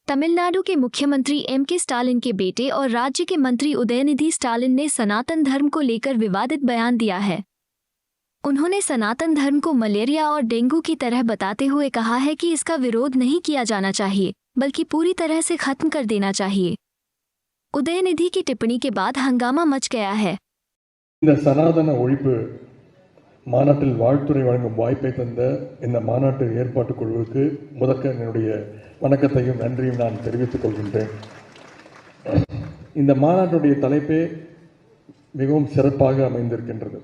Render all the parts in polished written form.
तमिलनाडु के मुख्यमंत्री MK. Stalin के बेटे और राज्य के मंत्री उदयनिधि स्टालिन ने सनातन धर्म को लेकर विवादित बयान दिया है। उन्होंने सनातन धर्म को मलेरिया और डेंगू की तरह बताते हुए कहा है कि इसका विरोध नहीं किया जाना चाहिए, बल्कि पूरी तरह से खत्म कर देना चाहिए। उदयनिधि की टिप्पणी के बाद हंगामा मच गया है। இந்த சனாதன ஒழிப்பு மாநாட்டில் வாழ்த்துரை வழங்கும் வாய்ப்பை தந்த இந்த மாநாட்டு ஏற்பாட்டு குழுவுக்கு முதற்க என்னுடைய வணக்கத்தையும் நன்றியும் நான் தெரிவித்துக் கொள்கின்றேன். இந்த மாநாட்டுடைய தலைப்பே மிகவும் சிறப்பாக அமைந்திருக்கின்றது.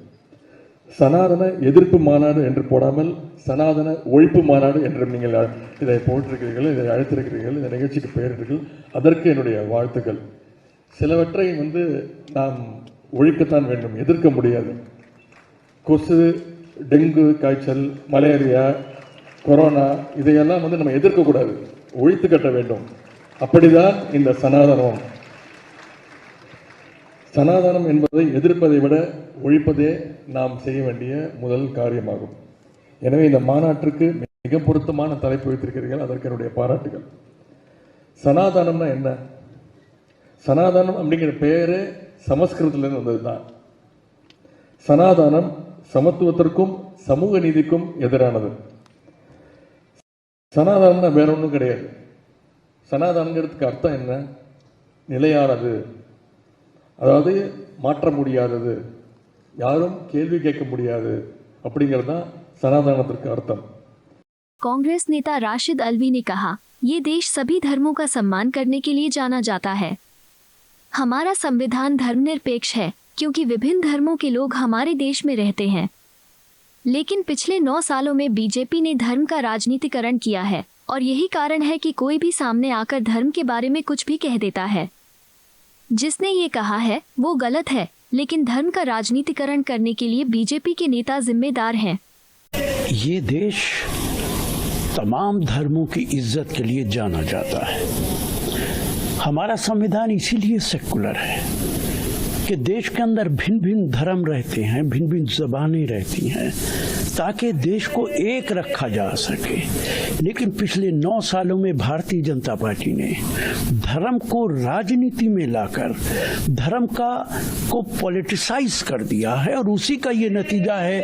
சனாதன எதிர்ப்பு மாநாடு என்று போடாமல் சனாதன ஒழிப்பு மாநாடு என்று நீங்கள் இதை போட்டிருக்கிறீர்கள், இதை அழைத்திருக்கிறீர்கள், இந்த நிகழ்ச்சிக்கு பெயரிட்டீர்கள். அதற்கு என்னுடைய வாழ்த்துக்கள். சிலவற்றை நாம் ஒழிக்கத்தான் வேண்டும், எதிர்க்க முடியாது. கொசு, டெங்கு காய்ச்சல், மலேரியா, கொரோனா இதையெல்லாம் நம்ம எதிர்க்கக்கூடாது, ஒழித்து கட்ட வேண்டும். அப்படிதான் இந்த சனாதனம். சனாதனம் என்பதை எதிர்ப்பதை விட ஒழிப்பதே நாம் செய்ய வேண்டிய முதல் காரியமாகும். எனவே இந்த மாநாட்டிற்கு மிக பொருத்தமான தலைப்பு வைத்திருக்கிறீர்கள், அதற்கு என்னுடைய பாராட்டுகள். சனாதனம்னா என்ன? சனாதனம் அப்படிங்கிற பெயரே சமஸ்கிருதத்திலிருந்து வந்தது தான். சனாதனம் சமத்துவத்திற்கும் சமூக நீதிக்கும் எதிரானது. சனாதனம்னா வேற ஒன்றும் கிடையாது. சனாதனங்கிறதுக்கு அர்த்தம் என்ன? நிலையானது, அதாவது மாற்ற முடியாதது, யாரும் கேள்வி கேட்க முடியாது அப்படிங்கிறது தான் சனாதனத்திற்கு अर्थम। कांग्रेस नेता राशिद अल्वी ने कहा, ये देश सभी धर्मों का सम्मान करने के लिए जाना जाता है। हमारा संविधान धर्मनिरपेक्ष है क्योंकि विभिन्न धर्मों के लोग हमारे देश में रहते हैं। लेकिन पिछले 9 सालों में बीजेपी ने धर्म का राजनीतिकरण किया है और यही कारण है कि कोई भी सामने आकर धर्म के बारे में कुछ भी कह देता है। जिसने ये कहा है वो गलत है, लेकिन धर्म का राजनीतिकरण करने के लिए बीजेपी के नेता जिम्मेदार हैं। ये देश तमाम धर्मों की इज्जत के लिए जाना जाता है। हमारा संविधान इसीलिए सेकुलर है कि देश के अंदर भिन्न भिन्न धर्म रहते हैं, भिन्न भिन्न ज़बानें रहती हैं, ताकि देश को एक रखा जा सके। लेकिन पिछले 9 सालों में भारतीय जनता पार्टी ने धर्म को राजनीति में लाकर धर्म को पॉलिटिसाइज कर दिया है और उसी का ये नतीजा है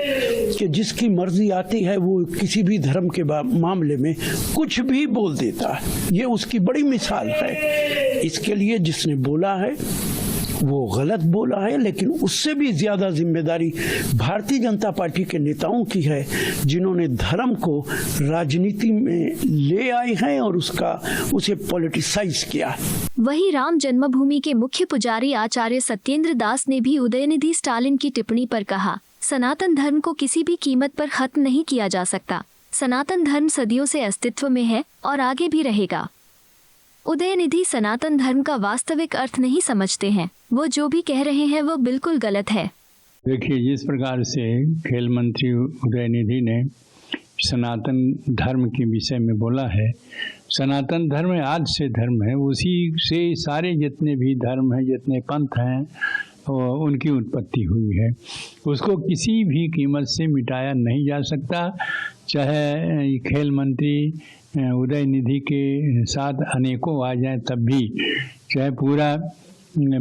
कि जिसकी मर्जी आती है वो किसी भी धर्म के मामले में कुछ भी बोल देता है। ये उसकी बड़ी मिसाल है। इसके लिए जिसने बोला है वो गलत बोला है, लेकिन उससे भी ज्यादा जिम्मेदारी भारतीय जनता पार्टी के नेताओं की है, जिन्होंने धर्म को राजनीति में ले आए हैं और उसे पॉलिटिसाइज किया। वहीं राम जन्मभूमि के मुख्य पुजारी आचार्य सत्येंद्र दास ने भी उदयनिधि स्टालिन की टिप्पणी पर कहा, सनातन धर्म को किसी भी कीमत पर खत्म नहीं किया जा सकता। सनातन धर्म सदियों से अस्तित्व में है और आगे भी रहेगा। उदयनिधि सनातन धर्म का वास्तविक अर्थ नहीं समझते हैं। वो जो भी कह रहे हैं वो बिल्कुल गलत है। देखिए, जिस प्रकार से खेल मंत्री उदयनिधि ने सनातन धर्म के विषय में बोला है, सनातन धर्म आज से धर्म है, उसी से सारे जितने भी धर्म हैं, जितने पंथ हैं, उनकी उत्पत्ति हुई है। उसको किसी भी कीमत से मिटाया नहीं जा सकता। चाहे खेल मंत्री उदयनिधि के साथ अनेकों आ जाएं तब भी, चाहे पूरा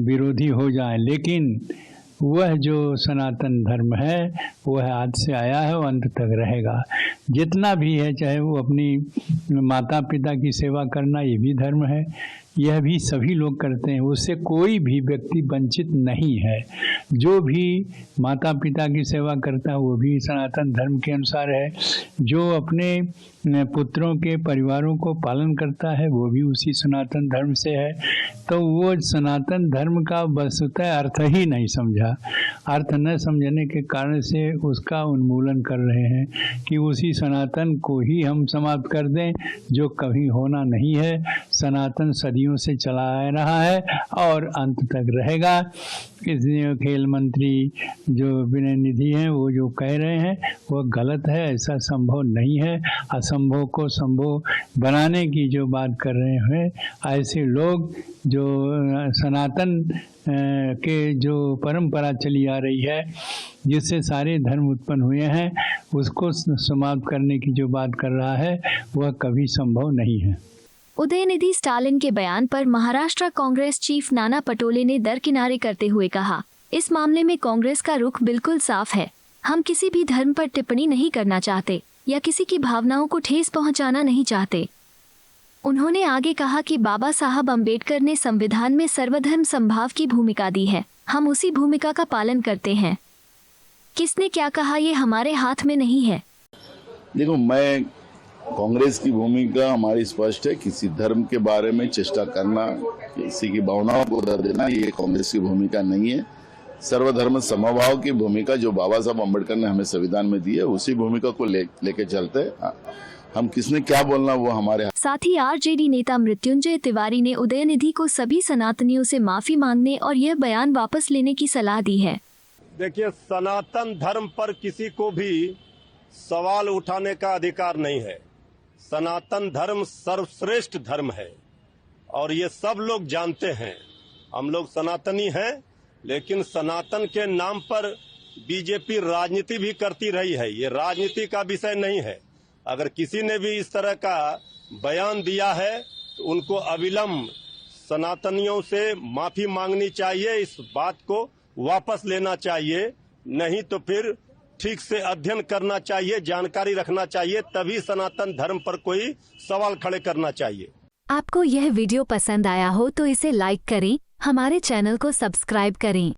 विरोधी हो जाए, लेकिन वह जो सनातन धर्म है वह आज से आया है और अंत तक रहेगा। जितना भी है, चाहे वो अपनी माता पिता की सेवा करना, ये भी धर्म है, यह भी सभी लोग करते हैं, उससे कोई भी व्यक्ति वंचित नहीं है। जो भी माता पिता की सेवा करता है वो भी सनातन धर्म के अनुसार है। जो अपने पुत्रों के परिवारों को पालन करता है वो भी उसी सनातन धर्म से है। तो वो सनातन धर्म का वस्तुतः अर्थ ही नहीं समझा। अर्थ न समझने के कारण से उसका उन्मूलन कर रहे हैं कि उसी सनातन को ही हम समाप्त कर दें, जो कभी होना नहीं है। सनातन सदियों से चला आ रहा है और अंत तक रहेगा। इसलिए खेल मंत्री जो विनय निधि हैं वो जो कह रहे हैं वो गलत है, ऐसा संभव नहीं है। असंभव को संभव बनाने की जो बात कर रहे हैं, ऐसे लोग जो सनातन के जो परंपरा चली आ रही है, जिससे सारे धर्म उत्पन्न हुए हैं, उसको समाप्त करने की जो बात कर रहा है वह कभी संभव नहीं है। उदयनिधि स्टालिन के बयान पर महाराष्ट्र कांग्रेस चीफ नाना पटोले ने दरकिनारे करते हुए कहा, इस मामले में कांग्रेस का रुख बिल्कुल साफ है। हम किसी भी धर्म पर टिप्पणी नहीं करना चाहते या किसी की भावनाओं को ठेस पहुंचाना नहीं चाहते। उन्होंने आगे कहा कि बाबा साहब अंबेडकर ने संविधान में सर्वधर्म समभाव की भूमिका दी है, हम उसी भूमिका का पालन करते हैं। किसने क्या कहा ये हमारे हाथ में नहीं है। देखो, मैं कांग्रेस की भूमिका हमारी स्पष्ट है। किसी धर्म के बारे में चेष्टा करना, किसी की भावनाओं को दर्द देना, ये कांग्रेस की भूमिका नहीं है। सर्वधर्म समभाव की भूमिका जो बाबा साहब अम्बेडकर ने हमें संविधान में दी है, उसी भूमिका को लेके चलते हैं। हम किसने क्या बोलना वो हमारे। साथ ही आरजेडी नेता मृत्युंजय तिवारी ने उदयनिधि को सभी सनातनियों से माफी मांगने और यह बयान वापस लेने की सलाह दी है। देखिए, सनातन धर्म पर किसी को भी सवाल उठाने का अधिकार नहीं है। सनातन धर्म सर्वश्रेष्ठ धर्म है और ये सब लोग जानते हैं। हम लोग सनातनी हैं, लेकिन सनातन के नाम पर बीजेपी राजनीति भी करती रही है। ये राजनीति का विषय नहीं है। अगर किसी ने भी इस तरह का बयान दिया है तो उनको अविलंब सनातनियों से माफी मांगनी चाहिए, इस बात को वापस लेना चाहिए। नहीं तो फिर ठीक से अध्ययन करना चाहिए, जानकारी रखना चाहिए, तभी सनातन धर्म पर कोई सवाल खड़े करना चाहिए। आपको यह वीडियो पसंद आया हो तो इसे लाइक करें, हमारे चैनल को सब्सक्राइब करें।